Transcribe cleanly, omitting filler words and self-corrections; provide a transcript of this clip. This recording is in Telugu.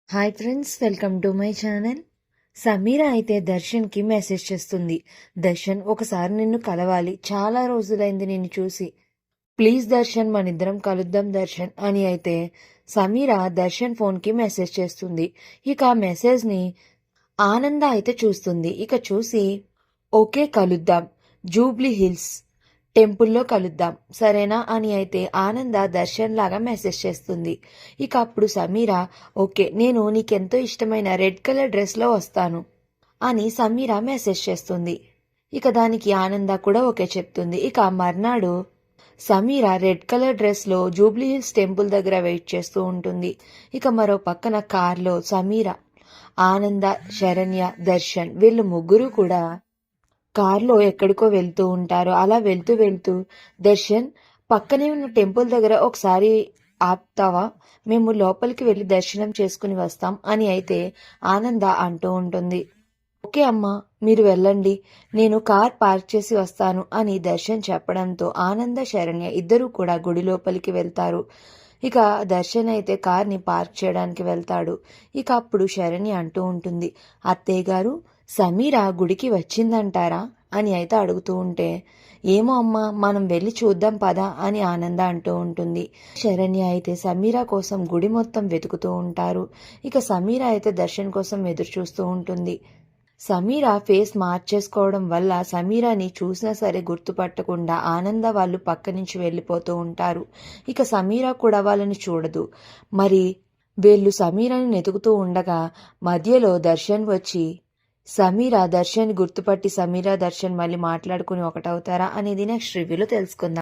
Hi friends, welcome to my channel. Sameera అయితే దర్శన్కి మెసేజ్ చేస్తుంది. దర్శన్, ఒకసారి నిన్ను కలవాలి, చాలా రోజులైంది నిన్ను చూసి, ప్లీజ్ దర్శన్ మనిద్దరం కలుద్దాం దర్శన్ అని అయితే సమీర దర్శన్ ఫోన్కి మెసేజ్ చేస్తుంది. ఇక ఆ మెసేజ్ని ఆనంద అయితే చూస్తుంది. ఇక చూసి ఓకే కలుద్దాం, జూబ్లీ హిల్స్ టెంపుల్లో కలుద్దాం సరేనా అని అయితే ఆనంద దర్శన్ లాగా మెసేజ్ చేస్తుంది. ఇక అప్పుడు సమీర ఓకే, నేను నీకెంతో ఇష్టమైన రెడ్ కలర్ డ్రెస్లో వస్తాను అని సమీర మెసేజ్ చేస్తుంది. ఇక దానికి ఆనంద కూడా ఓకే చెప్తుంది. ఇక మర్నాడు సమీర రెడ్ కలర్ డ్రెస్లో జూబ్లీ హిల్స్ టెంపుల్ దగ్గర వెయిట్ చేస్తూ ఉంటుంది. ఇక మరో పక్కన కార్లో సమీర, ఆనంద, శరణ్య, దర్శన్ వీళ్ళు ముగ్గురు కూడా కార్లో ఎక్కడికో వెళ్తూ ఉంటారు. అలా వెళ్తూ వెళ్తూ దర్శన్, పక్కనే ఉన్న టెంపుల్ దగ్గర ఒకసారి ఆపుతావా, మేము లోపలికి వెళ్ళి దర్శనం చేసుకుని వస్తాం అని అయితే ఆనంద అంటూ ఉంటుంది. ఓకే అమ్మా, మీరు వెళ్ళండి, నేను కార్ పార్క్ చేసి వస్తాను అని దర్శన్ చెప్పడంతో ఆనంద, శరణ్య ఇద్దరూ కూడా గుడి లోపలికి వెళ్తారు. ఇక దర్శన్ అయితే కార్ని పార్క్ చేయడానికి వెళ్తాడు. ఇక అప్పుడు శరణ్య అంటూ ఉంటుంది, అత్తయ్య గారు సమీర గుడికి వచ్చిందంటారా అని అయితే అడుగుతూ ఉంటే, ఏమో అమ్మా, మనం వెళ్ళి చూద్దాం పదా అని ఆనంద అంటూ ఉంటుంది. శరణ్య అయితే సమీర కోసం గుడి మొత్తం వెతుకుతూ ఉంటారు. ఇక సమీర అయితే దర్శన్ కోసం ఎదురు చూస్తూ ఉంటుంది. సమీర ఫేస్ మార్చేసుకోవడం వల్ల సమీరాని చూసినా సరే గుర్తుపట్టకుండా ఆనంద వాళ్ళు పక్క నుంచి వెళ్ళిపోతూ ఉంటారు. ఇక సమీర కూడా వాళ్ళని చూడదు. మరి వీళ్ళు సమీరాని వెతుకుతూ ఉండగా మధ్యలో దర్శన్ వచ్చి సమీర దర్శన్ గుర్తుపట్టి సమీర దర్శన్ మళ్ళీ మాట్లాడుకుని ఒకటవుతారా అనేది నెక్స్ట్ రివ్యూలో తెలుసుకుందాం.